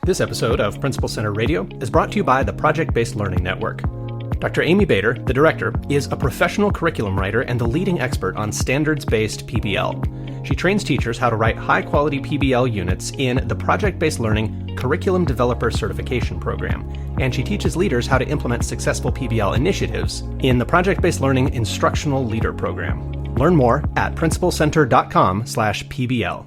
This episode of Principal Center Radio is brought to you by the Project-Based Learning Network. Dr. Amy Bader, the director, is a professional curriculum writer and the leading expert on standards-based PBL. She trains teachers how to write high-quality PBL units in the Project-Based Learning Curriculum Developer Certification Program, and she teaches leaders how to implement successful PBL initiatives in the Project-Based Learning Instructional Leader Program. Learn more at principalcenter.com/PBL.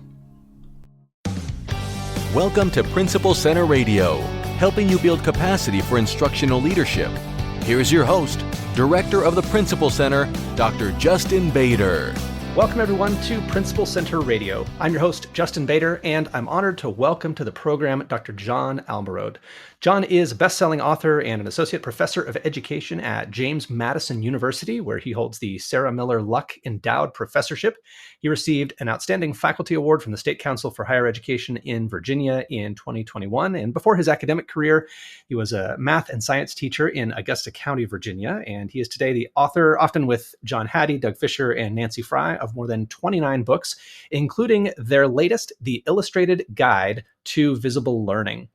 Welcome to Principal Center Radio, helping you build capacity for instructional leadership. Here's your host, Director of the Principal Center, Dr. Justin Bader. Welcome, everyone, to Principal Center Radio. I'm your host, Justin Bader, and I'm honored to welcome to the program Dr. John Almarode. John is a best-selling author and an associate professor of education at James Madison University, where he holds the Sarah Miller Luck Endowed Professorship. He received an outstanding faculty award from the State Council for Higher Education in Virginia in 2021. And before his academic career, he was a math and science teacher in Augusta County, Virginia. And he is today the author, often with John Hattie, Doug Fisher, and Nancy Frey, of more than 29 books, including their latest, The Illustrated Guide to Visible Learning.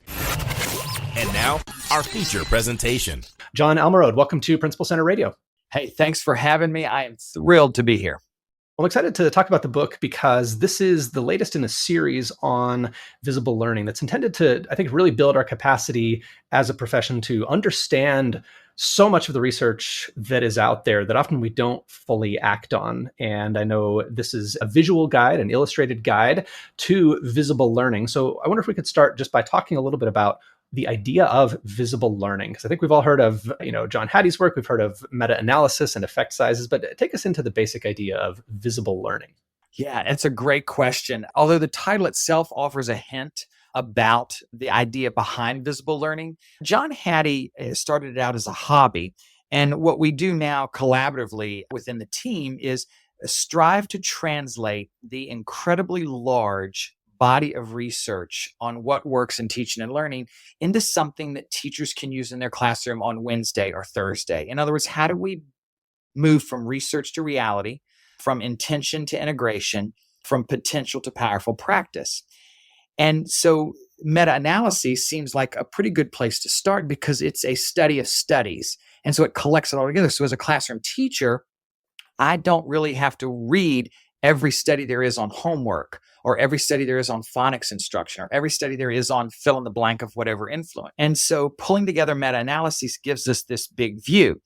And now, our feature presentation. John Almarode, welcome to Principal Center Radio. Hey, thanks for having me. I am thrilled to be here. Well, I'm excited to talk about the book because this is the latest in a series on visible learning that's intended to, I think, really build our capacity as a profession to understand so much of the research that is out there that often we don't fully act on. And I know this is a visual guide, an illustrated guide to visible learning. So I wonder if we could start just by talking a little bit about the idea of visible learning, because I think we've all heard of, John Hattie's work, we've heard of meta-analysis and effect sizes, but take us into the basic idea of visible learning. Yeah, it's a great question. Although the title itself offers a hint about the idea behind visible learning, John Hattie started it out as a hobby. And what we do now collaboratively within the team is strive to translate the incredibly large body of research on what works in teaching and learning into something that teachers can use in their classroom on Wednesday or Thursday. In other words, how do we move from research to reality, from intention to integration, from potential to powerful practice? And so meta-analysis seems like a pretty good place to start because it's a study of studies. And so it collects it all together. So as a classroom teacher, I don't really have to read every study there is on homework, or every study there is on phonics instruction, or every study there is on fill in the blank of whatever influence. And so pulling together meta-analysis gives us this big view.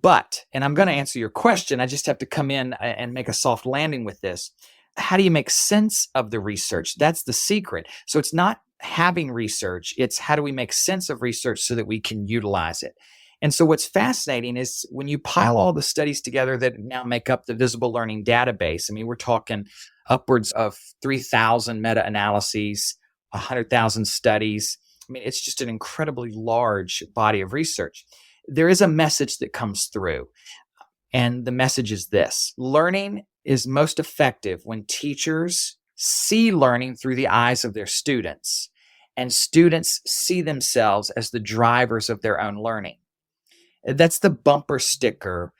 But, and I'm going to answer your question, I just have to come in and make a soft landing with this. How do you make sense of the research? That's the secret. So it's not having research, it's how do we make sense of research so that we can utilize it? And so what's fascinating is when you pile all the studies together that now make up the visible learning database, I mean, we're talking upwards of 3,000 meta-analyses, 100,000 studies. I mean, it's just an incredibly large body of research. There is a message that comes through, and the message is this: learning is most effective when teachers see learning through the eyes of their students, and students see themselves as the drivers of their own learning. That's the bumper sticker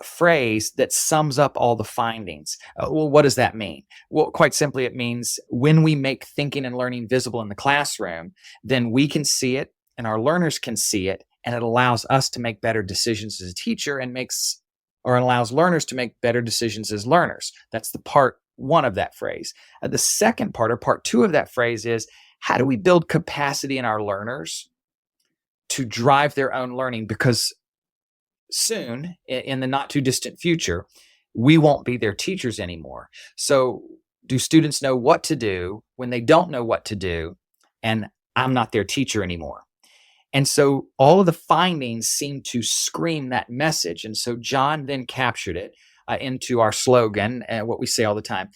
phrase that sums up all the findings. Well, what does that mean? Well, quite simply, it means when we make thinking and learning visible in the classroom, then we can see it and our learners can see it, and it allows us to make better decisions as a teacher and allows learners to make better decisions as learners. That's the part one of that phrase. The second part, or part two of that phrase, is how do we build capacity in our learners to drive their own learning? Because soon, in the not too distant future, we won't be their teachers anymore. So do students know what to do when they don't know what to do? And I'm not their teacher anymore. And so all of the findings seem to scream that message. And so John then captured it into our slogan, what we say all the time: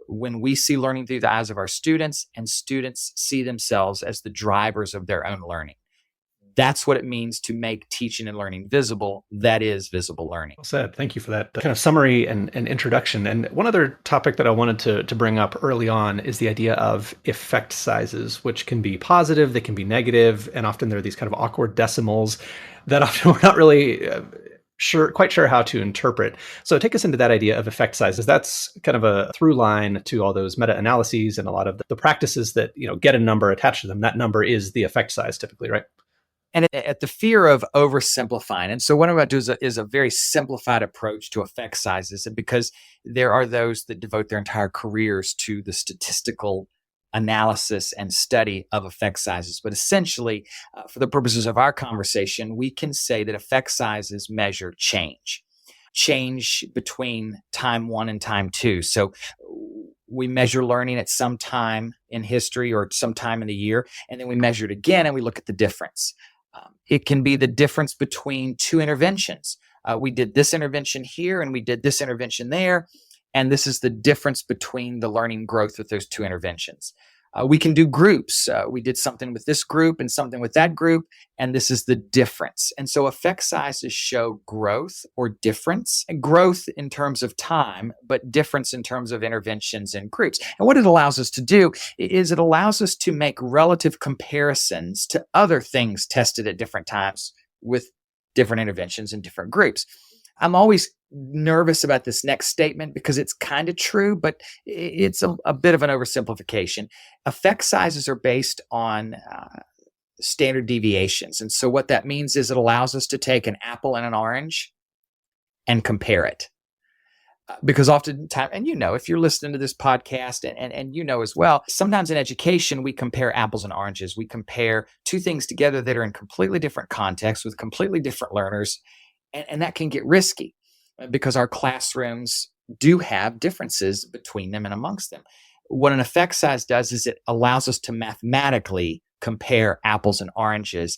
when we see learning through the eyes of our students, and students see themselves as the drivers of their own learning. That's what it means to make teaching and learning visible. That is visible learning. Well said. Thank you for that kind of summary and introduction. And one other topic that I wanted to bring up early on is the idea of effect sizes, which can be positive, they can be negative, and often there are these kind of awkward decimals that often we're not really quite sure how to interpret. So take us into that idea of effect sizes. That's kind of a through line to all those meta-analyses and a lot of the practices that, get a number attached to them. That number is the effect size typically, right? And at the fear of oversimplifying, and so what I'm about to do is a very simplified approach to effect sizes, and because there are those that devote their entire careers to the statistical analysis and study of effect sizes. But essentially, for the purposes of our conversation, we can say that effect sizes measure change between time one and time two. So we measure learning at some time in history or some time in the year, and then we measure it again and we look at the difference. It can be the difference between two interventions. We did this intervention here and we did this intervention there, and this is the difference between the learning growth with those two interventions. We can do groups. We did something with this group and something with that group, and this is the difference. And so effect sizes show growth or difference, and growth in terms of time, but difference in terms of interventions and groups. And what it allows us to do is it allows us to make relative comparisons to other things tested at different times with different interventions and different groups. I'm always nervous about this next statement because it's kind of true, but it's a bit of an oversimplification. Effect sizes are based on standard deviations. And so what that means is it allows us to take an apple and an orange and compare it. Because oftentimes, and if you're listening to this podcast and as well, sometimes in education, we compare apples and oranges. We compare two things together that are in completely different contexts with completely different learners. And that can get risky because our classrooms do have differences between them and amongst them. What an effect size does is it allows us to mathematically compare apples and oranges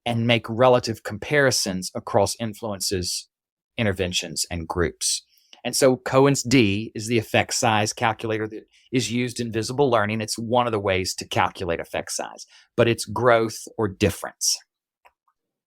and make relative comparisons across influences, interventions, and groups. And so Cohen's D is the effect size calculator that is used in visible learning. It's one of the ways to calculate effect size, but it's growth or difference.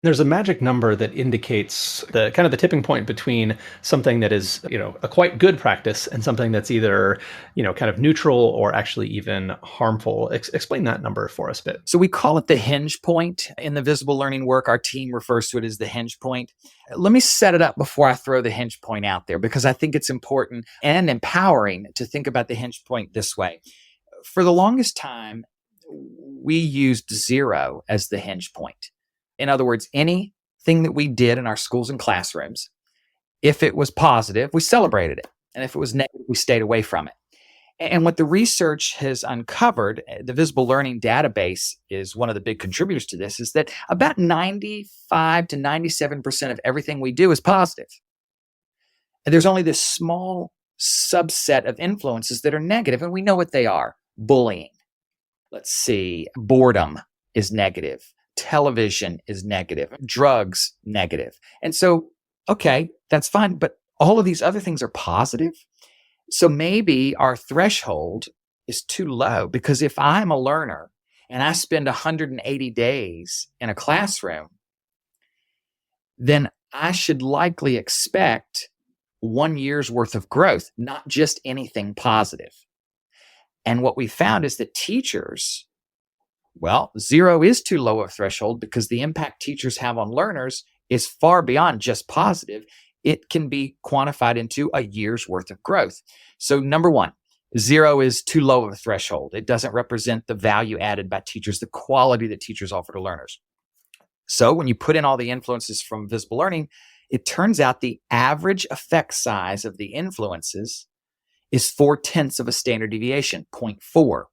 There's a magic number that indicates the kind of the tipping point between something that is, a quite good practice and something that's either, kind of neutral or actually even harmful. Explain that number for us a bit. So we call it the hinge point in the visible learning work. Our team refers to it as the hinge point. Let me set it up before I throw the hinge point out there, because I think it's important and empowering to think about the hinge point this way. For the longest time, we used 0 as the hinge point. In other words, anything that we did in our schools and classrooms, if it was positive, we celebrated it. And if it was negative, we stayed away from it. And what the research has uncovered, the visible learning database is one of the big contributors to this, is that about 95 to 97% of everything we do is positive. And there's only this small subset of influences that are negative, and we know what they are. Bullying. Let's see. Boredom is negative. Television is negative, drugs, negative. And so, okay, that's fine. But all of these other things are positive. So maybe our threshold is too low, because if I'm a learner and I spend 180 days in a classroom, then I should likely expect 1 year's worth of growth, not just anything positive. And what we found is that teachers, 0 is too low a threshold because the impact teachers have on learners is far beyond just positive. It can be quantified into a year's worth of growth. So number one, 0 is too low of a threshold. It doesn't represent the value added by teachers, the quality that teachers offer to learners. So when you put in all the influences from visible learning, it turns out the average effect size of the influences is 0.4 of a standard deviation, 0.4.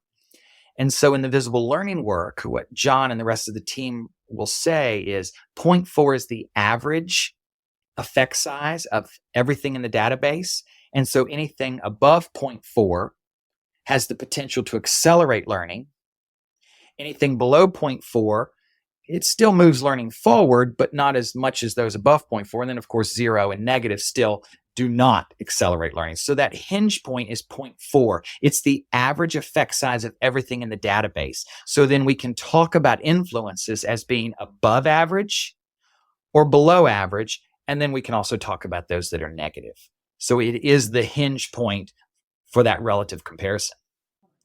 And so in the visible learning work, what John and the rest of the team will say is 0.4 is the average effect size of everything in the database. And so anything above 0.4 has the potential to accelerate learning. Anything below 0.4, it still moves learning forward, but not as much as those above 0.4. And then, of course, 0 and negative still do not accelerate learning. So that hinge point is 0.4. It's the average effect size of everything in the database. So then we can talk about influences as being above average or below average. And then we can also talk about those that are negative. So it is the hinge point for that relative comparison.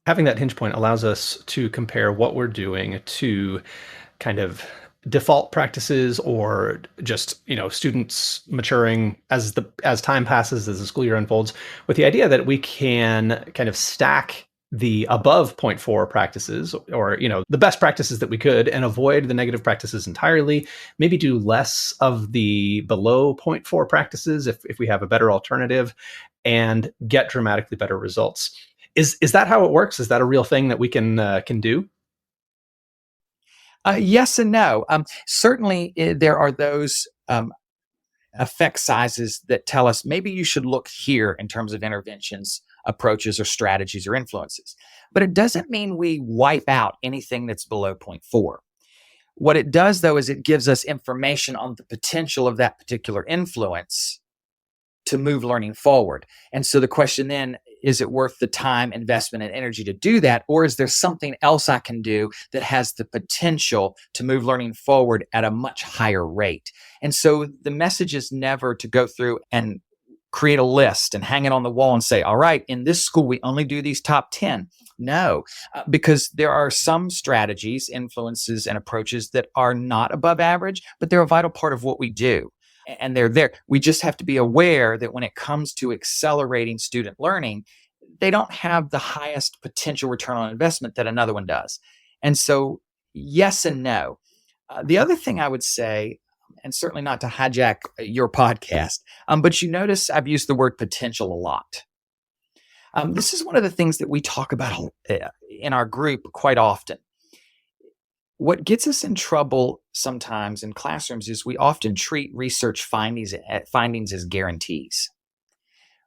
Having that hinge point allows us to compare what we're doing to kind of default practices or just, students maturing as time passes, as the school year unfolds, with the idea that we can kind of stack the above zero point 0.4 practices, or the best practices that we could, and avoid the negative practices entirely, maybe do less of the below zero point 0.4 practices if we have a better alternative, and get dramatically better results. Is that how it works? Is that a real thing that we can do? Yes and no. Certainly, there are those effect sizes that tell us maybe you should look here in terms of interventions, approaches, or strategies or influences. But it doesn't mean we wipe out anything that's below zero point 0.4. What it does, though, is it gives us information on the potential of that particular influence to move learning forward. And so the question then, is it worth the time, investment, and energy to do that? Or is there something else I can do that has the potential to move learning forward at a much higher rate? And so the message is never to go through and create a list and hang it on the wall and say, all right, in this school, we only do these top 10. No, because there are some strategies, influences, and approaches that are not above average, but they're a vital part of what we do. And they're there. We just have to be aware that when it comes to accelerating student learning, they don't have the highest potential return on investment that another one does. And so, yes and no. The other thing I would say, and certainly not to hijack your podcast, but you notice I've used the word potential a lot. This is one of the things that we talk about in our group quite often. What gets us in trouble sometimes in classrooms is we often treat research findings as guarantees.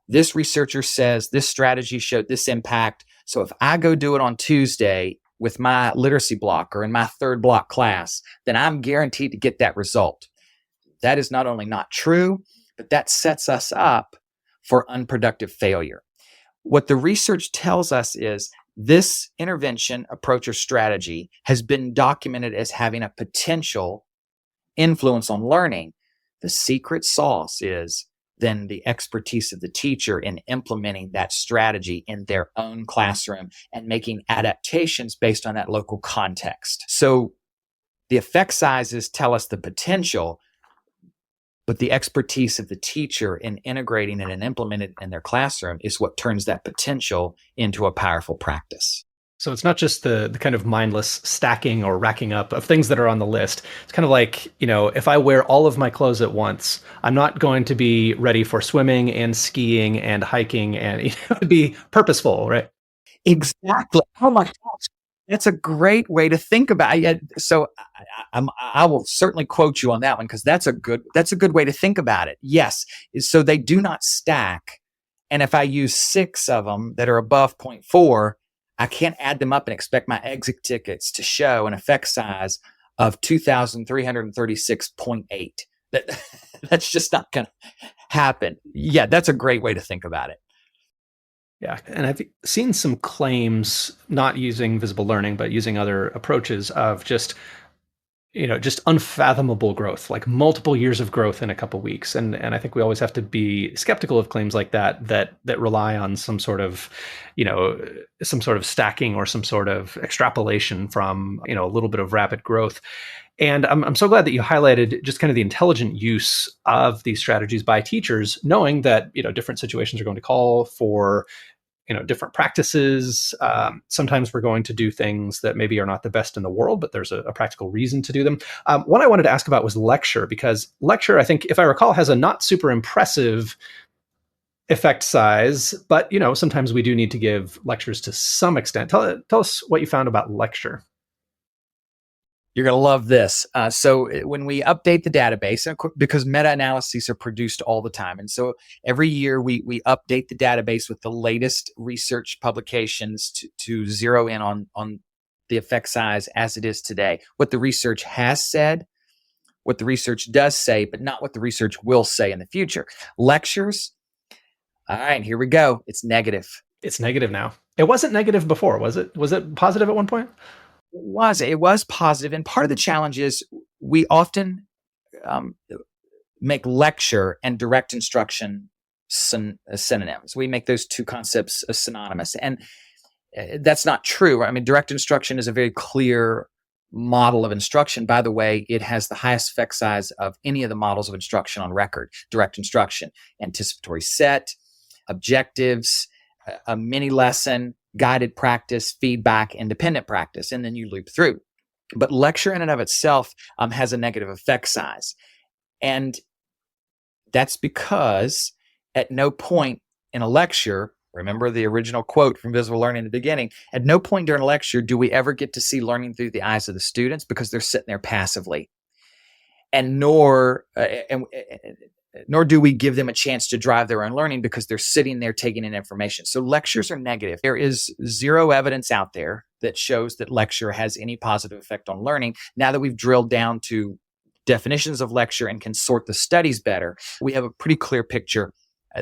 This researcher says this strategy showed this impact, so if I go do it on Tuesday with my literacy block or in my third block class, then I'm guaranteed to get that result. That is not only not true, but that sets us up for unproductive failure. What the research tells us is this intervention, approach, or strategy has been documented as having a potential influence on learning. The secret sauce is then the expertise of the teacher in implementing that strategy in their own classroom and making adaptations based on that local context. So the effect sizes tell us the potential, but the expertise of the teacher in integrating it and implementing it in their classroom is what turns that potential into a powerful practice. So it's not just the kind of mindless stacking or racking up of things that are on the list. It's kind of like, if I wear all of my clothes at once, I'm not going to be ready for swimming and skiing and hiking, and be purposeful, right? Exactly. Oh my gosh. That's a great way to think about it. So I will certainly quote you on that one, because that's a good way to think about it. Yes. So they do not stack. And if I use 6 of them that are above 0.4, I can't add them up and expect my exit tickets to show an effect size of 2,336.8. That's just not going to happen. Yeah, that's a great way to think about it. Yeah, and I've seen some claims, not using visible learning, but using other approaches, of just unfathomable growth, like multiple years of growth in a couple weeks. And I think we always have to be skeptical of claims like that rely on some sort of stacking or some sort of extrapolation from, a little bit of rapid growth. And I'm so glad that you highlighted just kind of the intelligent use of these strategies by teachers, knowing that, different situations are going to call for, different practices. Sometimes we're going to do things that maybe are not the best in the world, but there's a practical reason to do them. What I wanted to ask about was lecture, because lecture, I think, if I recall, has a not super impressive effect size, but, sometimes we do need to give lectures to some extent. Tell us what you found about lecture. You're going to love this. So when we update the database, because meta-analyses are produced all the time, and so every year we update the database with the latest research publications to zero in on the effect size as it is today. What the research has said, what the research does say, but not what the research will say in the future. Lectures, all right, here we go. It's negative. It's negative now. It wasn't negative before, was it? Was it positive at one point? It was positive. And part of the challenge is we often make lecture and direct instruction synonyms. We make those two concepts synonymous. And that's not true. I mean, direct instruction is a very clear model of instruction. By the way, it has the highest effect size of any of the models of instruction on record: direct instruction, anticipatory set, objectives, a mini lesson, guided practice, feedback, independent practice, and then you loop through. But lecture in and of itself has a negative effect size. And that's because at no point in a lecture, remember the original quote from Visible Learning in the beginning, at no point during a lecture do we ever get to see learning through the eyes of the students, because they're sitting there passively. And nor do we give them a chance to drive their own learning, because they're sitting there taking in information. So lectures are negative. There is zero evidence out there that shows that lecture has any positive effect on learning. Now that we've drilled down to definitions of lecture and can sort the studies better, we have a pretty clear picture.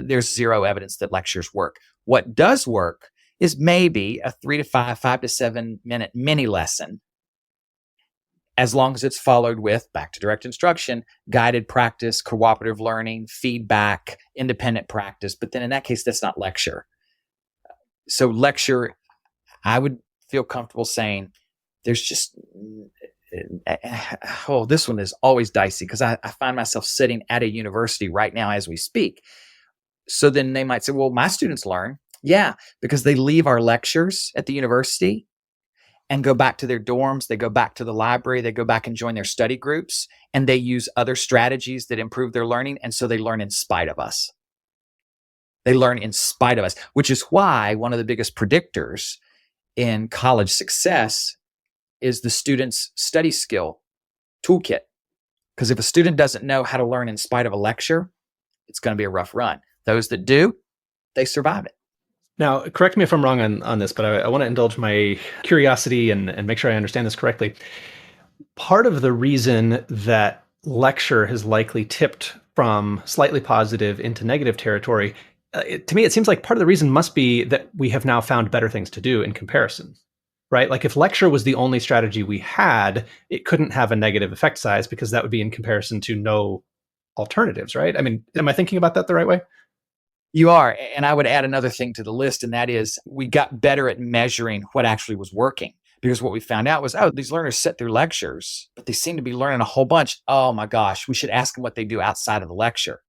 There's zero evidence that lectures work. What does work is maybe a 3 to 5 to 7 minute mini lesson, as long as it's followed with, back to direct instruction, guided practice, cooperative learning, feedback, independent practice. But then in that case, that's not lecture. So lecture, I would feel comfortable saying there's just, this one is always dicey, because I find myself sitting at a university right now as we speak. So then they might say, well, my students learn. Yeah, because they leave our lectures at the university and go back to their dorms. They go back to the library. They go back and join their study groups, and they use other strategies that improve their learning. And so they learn in spite of us. They learn in spite of us, which is why one of the biggest predictors in college success is the student's study skill toolkit. Because if a student doesn't know how to learn in spite of a lecture, it's going to be a rough run. Those that do, they survive it. Now, correct me if I'm wrong on this, but I want to indulge my curiosity and make sure I understand this correctly. Part of the reason that lecture has likely tipped from slightly positive into negative territory, to me, it seems like part of the reason must be that we have now found better things to do in comparison, right? Like if lecture was the only strategy we had, it couldn't have a negative effect size, because that would be in comparison to no alternatives, right? I mean, am I thinking about that the right way? You are. And I would add another thing to the list, and that is we got better at measuring what actually was working. Because what we found out was, these learners sit through lectures, but they seem to be learning a whole bunch. Oh my gosh, we should ask them what they do outside of the lecture.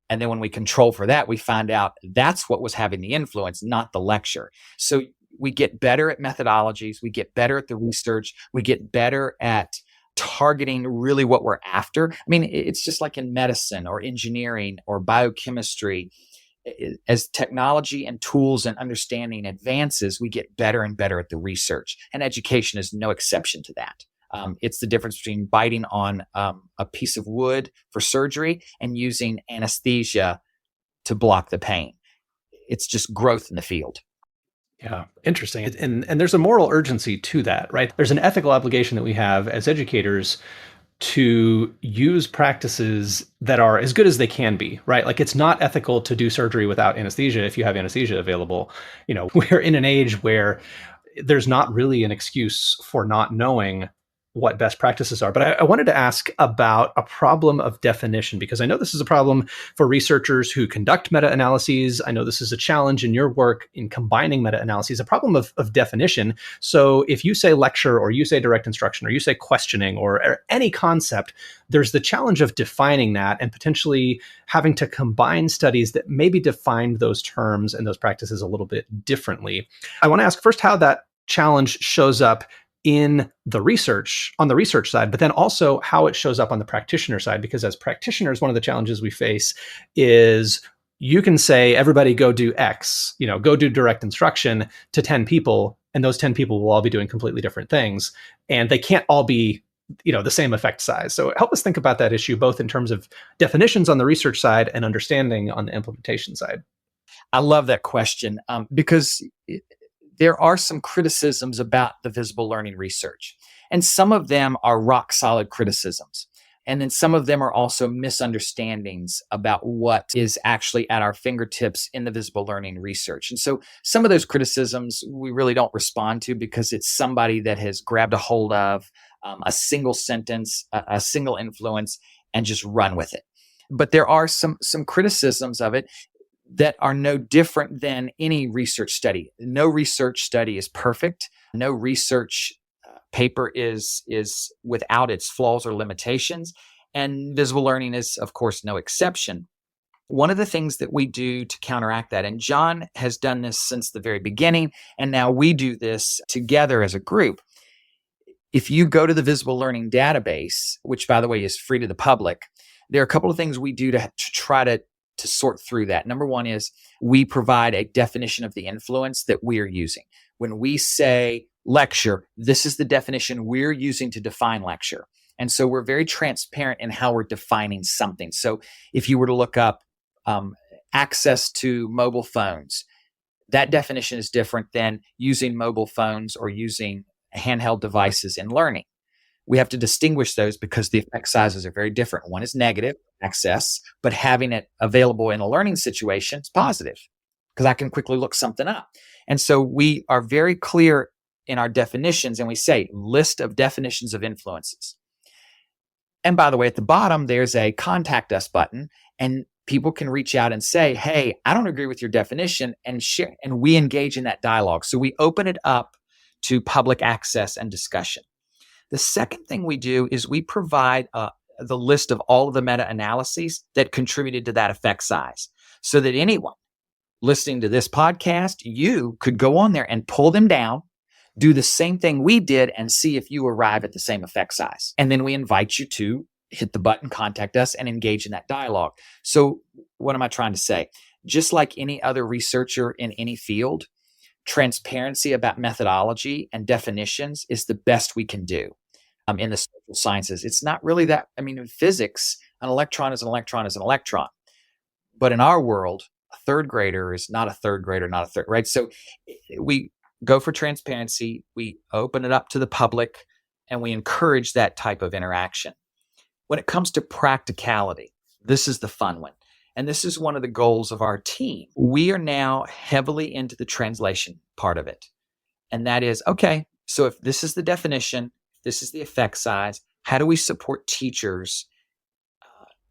And then when we control for that, we find out that's what was having the influence, not the lecture. So we get better at methodologies. We get better at the research. We get better at targeting really what we're after. I mean, it's just like in medicine or engineering or biochemistry. As technology and tools and understanding advances, we get better and better at the research. And education is no exception to that. It's the difference between biting on a piece of wood for surgery and using anesthesia to block the pain. It's just growth in the field. Yeah, interesting. And there's a moral urgency to that, right? There's an ethical obligation that we have as educators to use practices that are as good as they can be, right? Like it's not ethical to do surgery without anesthesia if you have anesthesia available. You know, we're in an age where there's not really an excuse for not knowing what best practices are. But I wanted to ask about a problem of definition, because I know this is a problem for researchers who conduct meta-analyses. I know this is a challenge in your work in combining meta-analyses, a problem of definition. So if you say lecture, or you say direct instruction, or you say questioning, or any concept, there's the challenge of defining that and potentially having to combine studies that maybe define those terms and those practices a little bit differently. I want to ask first how that challenge shows up in the research, on the research side, but then also how it shows up on the practitioner side. Because as practitioners, one of the challenges we face is you can say, everybody go do X, go do direct instruction to 10 people, and those 10 people will all be doing completely different things. And they can't all be, the same effect size. So help us think about that issue, both in terms of definitions on the research side and understanding on the implementation side. I love that question because there are some criticisms about the visible learning research, and some of them are rock solid criticisms. And then some of them are also misunderstandings about what is actually at our fingertips in the visible learning research. And so some of those criticisms we really don't respond to, because it's somebody that has grabbed a hold of a single sentence, a single influence, and just run with it. But there are some criticisms of it that are no different than any research study. No research study is perfect. No research paper is without its flaws or limitations, and visible learning is, of course, no exception. One of the things that we do to counteract that, and John has done this since the very beginning, and now we do this together as a group. If you go to the visible learning database, which by the way is free to the public, there are a couple of things we do to try to sort through that. Number one is we provide a definition of the influence that we are using. When we say lecture, this is the definition we're using to define lecture. And so we're very transparent in how we're defining something. So if you were to look up access to mobile phones, that definition is different than using mobile phones or using handheld devices in learning. We have to distinguish those because the effect sizes are very different. One is negative, access, but having it available in a learning situation is positive because I can quickly look something up. And so we are very clear in our definitions, and we say list of definitions of influences. And by the way, at the bottom, there's a contact us button, and people can reach out and say, hey, I don't agree with your definition, and share, and we engage in that dialogue. So we open it up to public access and discussion. The second thing we do is we provide the list of all of the meta-analyses that contributed to that effect size so that anyone listening to this podcast, you could go on there and pull them down, do the same thing we did, and see if you arrive at the same effect size. And then we invite you to hit the button, contact us, and engage in that dialogue. So what am I trying to say? Just like any other researcher in any field, transparency about methodology and definitions is the best we can do in the social sciences. It's not really that, in physics, an electron is an electron is an electron. But in our world, a third grader is not a third grader, not a third, right? So we go for transparency, we open it up to the public, and we encourage that type of interaction. When it comes to practicality, this is the fun one. And this is one of the goals of our team. We are now heavily into the translation part of it. And that is, okay, so if this is the definition, this is the effect size, how do we support teachers,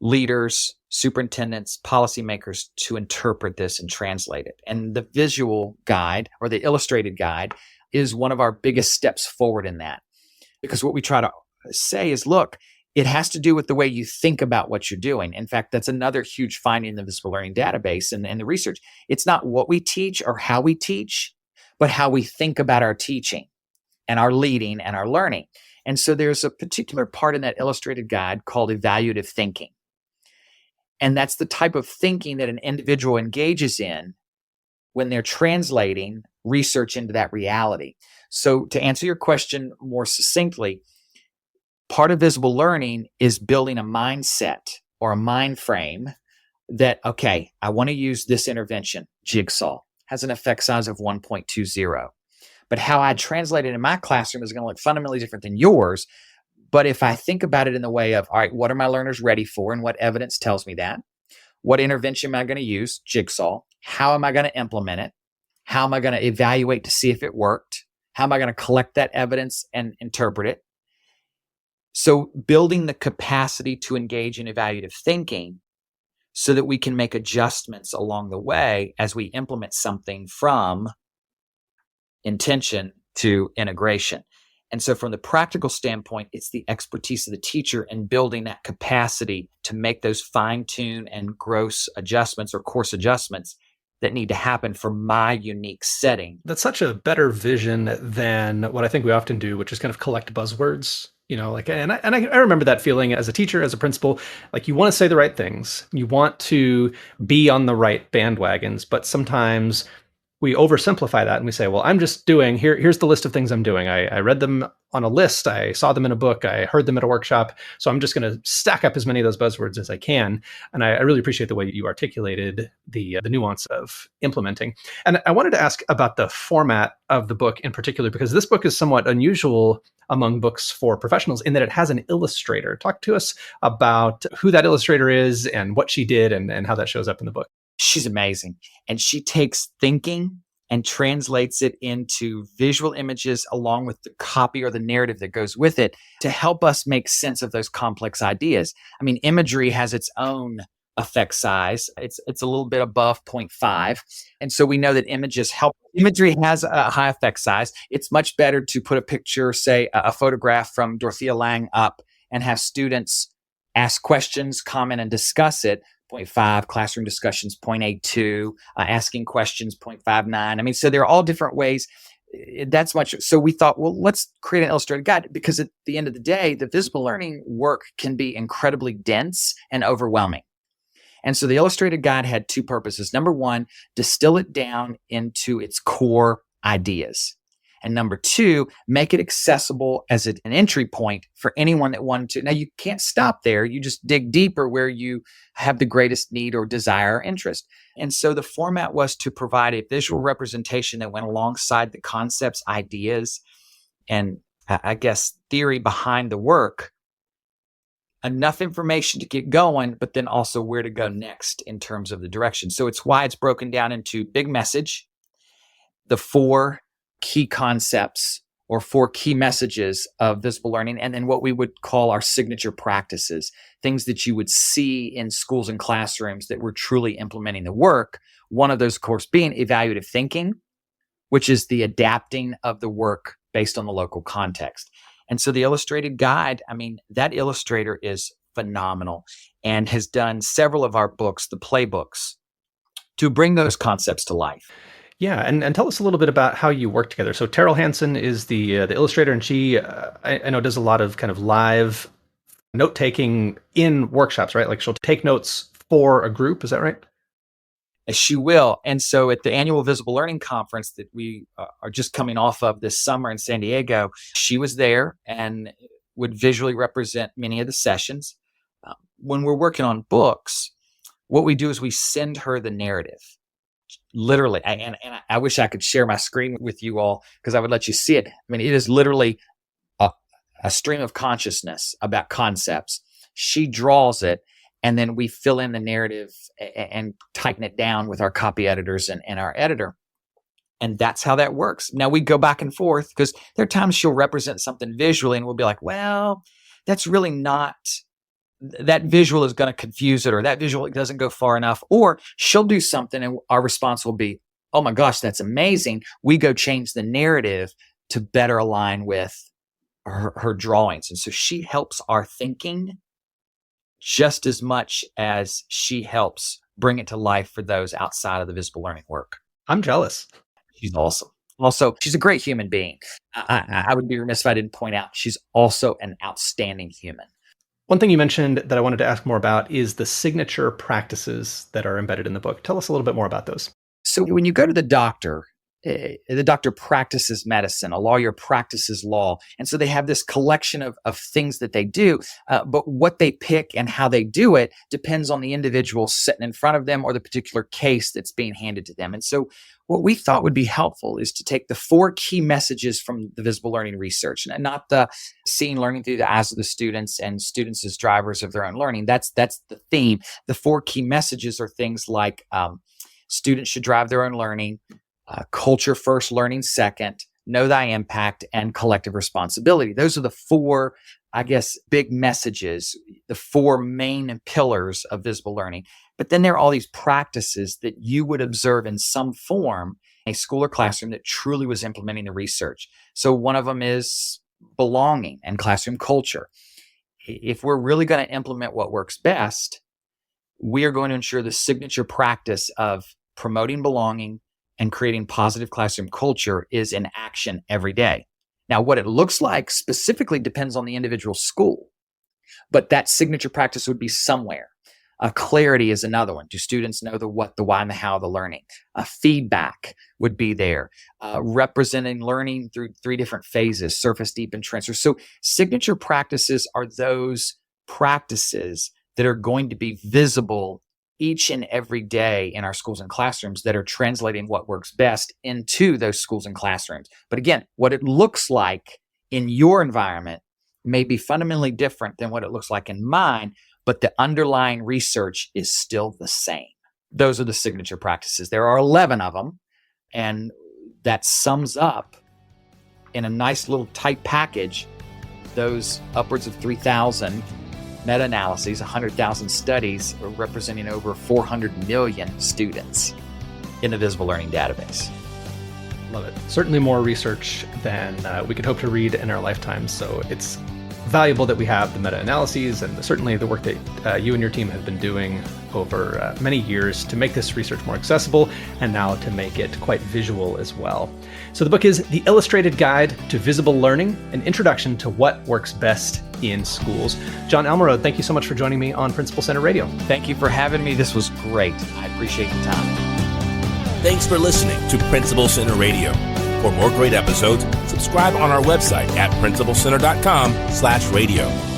leaders, superintendents, policymakers to interpret this and translate it? And the visual guide or the illustrated guide is one of our biggest steps forward in that. Because what we try to say is, look, it has to do with the way you think about what you're doing. In fact, that's another huge finding in the visible learning database and the research. It's not what we teach or how we teach, but how we think about our teaching and our leading and our learning. And so there's a particular part in that illustrated guide called evaluative thinking. And that's the type of thinking that an individual engages in when they're translating research into that reality. So to answer your question more succinctly, part of visible learning is building a mindset or a mind frame that, okay, I want to use this intervention, jigsaw, has an effect size of 1.20. But how I translate it in my classroom is going to look fundamentally different than yours. But if I think about it in the way of, all right, what are my learners ready for and what evidence tells me that? What intervention am I going to use? Jigsaw. How am I going to implement it? How am I going to evaluate to see if it worked? How am I going to collect that evidence and interpret it? So building the capacity to engage in evaluative thinking so that we can make adjustments along the way as we implement something from intention to integration. And so from the practical standpoint, it's the expertise of the teacher in building that capacity to make those fine-tune and gross adjustments or course adjustments that need to happen for my unique setting. That's such a better vision than what I think we often do, which is kind of collect buzzwords. And I remember that feeling as a teacher, as a principal, like you want to say the right things. You want to be on the right bandwagons, but sometimes we oversimplify that and we say, well, I'm just doing, here's the list of things I'm doing. I read them on a list. I saw them in a book. I heard them at a workshop. So I'm just going to stack up as many of those buzzwords as I can. And I really appreciate the way you articulated the nuance of implementing. And I wanted to ask about the format of the book in particular, because this book is somewhat unusual among books for professionals in that it has an illustrator. Talk to us about who that illustrator is and what she did and how that shows up in the book. She's amazing. And she takes thinking and translates it into visual images along with the copy or the narrative that goes with it to help us make sense of those complex ideas. Imagery has its own effect size. It's a little bit above zero point 0.5. And so we know that images help. Imagery has a high effect size. It's much better to put a picture, say a photograph from Dorothea Lange up and have students ask questions, comment, and discuss it. 0.5, classroom discussions 0.82, asking questions 0.59. I mean, so there are all different ways. That's much. So we thought, well, let's create an illustrated guide, because at the end of the day, the visible learning work can be incredibly dense and overwhelming. And so the illustrated guide had two purposes. Number one, distill it down into its core ideas. And number two, make it accessible as an entry point for anyone that wanted to. Now, you can't stop there. You just dig deeper where you have the greatest need or desire or interest. And so the format was to provide a visual representation that went alongside the concepts, ideas, and I guess theory behind the work. Enough information to get going, but then also where to go next in terms of the direction. So it's why it's broken down into big message, the 4 key concepts or 4 key messages of visible learning, and then what we would call our signature practices, things that you would see in schools and classrooms that were truly implementing the work. One of those, of course, being evaluative thinking, which is the adapting of the work based on the local context. And so the illustrated guide, I mean, that illustrator is phenomenal and has done several of our books, the playbooks, to bring those concepts to life. Yeah, and tell us a little bit about how you work together. So Terrell Hansen is the illustrator, and she, I know, does a lot of kind of live note-taking in workshops, right? Like she'll take notes for a group. Is that right? She will. And so at the annual Visible Learning Conference that we are just coming off of this summer in San Diego, she was there and would visually represent many of the sessions. When we're working on books, what we do is we send her the narrative. Literally, and I wish I could share my screen with you all because I would let you see it. I mean, it is literally a stream of consciousness about concepts. She draws it, and then we fill in the narrative and tighten it down with our copy editors and our editor. And that's how that works. Now we go back and forth because there are times she'll represent something visually and we'll be like, well, that's really not, that visual is going to confuse it, or that visual doesn't go far enough. Or she'll do something and our response will be, oh my gosh, that's amazing. We go change the narrative to better align with her drawings. And so she helps our thinking just as much as she helps bring it to life for those outside of the visible learning work. I'm jealous. She's awesome. Also, she's a great human being. I would be remiss if I didn't point out she's also an outstanding human. One thing you mentioned that I wanted to ask more about is the signature practices that are embedded in the book. Tell us a little bit more about those. So when you go to the doctor practices medicine, a lawyer practices law. And so they have this collection of things that they do, but what they pick and how they do it depends on the individual sitting in front of them or the particular case that's being handed to them. And so what we thought would be helpful is to take the 4 key messages from the visible learning research, and not the seeing learning through the eyes of the students and students as drivers of their own learning. That's the theme. The 4 key messages are things like students should drive their own learning, culture first, learning second, know thy impact, and collective responsibility. Those are the 4, I guess, big messages, the 4 main pillars of visible learning. But then there are all these practices that you would observe in some form in a school or classroom that truly was implementing the research. So one of them is belonging and classroom culture. If we're really going to implement what works best, we are going to ensure the signature practice of promoting belonging and creating positive classroom culture is in action every day. Now, what it looks like specifically depends on the individual school, but that signature practice would be somewhere. Clarity is another one. Do students know the what, the why, and the how of the learning? Feedback would be there. Representing learning through 3 different phases: surface, deep, and transfer. So signature practices are those practices that are going to be visible each and every day in our schools and classrooms that are translating what works best into those schools and classrooms. But again, what it looks like in your environment may be fundamentally different than what it looks like in mine, but the underlying research is still the same. Those are the signature practices. There are 11 of them, and that sums up in a nice little tight package those upwards of 3,000 meta-analyses, 100,000 studies representing over 400 million students in the Visible Learning database. Love it. Certainly more research than we could hope to read in our lifetimes. So it's valuable that we have the meta-analyses and certainly the work that you and your team have been doing over many years to make this research more accessible and now to make it quite visual as well. So the book is The Illustrated Guide to Visible Learning, an introduction to what works best in schools. John Almarode, thank you so much for joining me on Principal Center Radio. Thank you for having me. This was great. I appreciate the time. Thanks for listening to Principal Center Radio. For more great episodes, subscribe on our website at principalcenter.com/radio.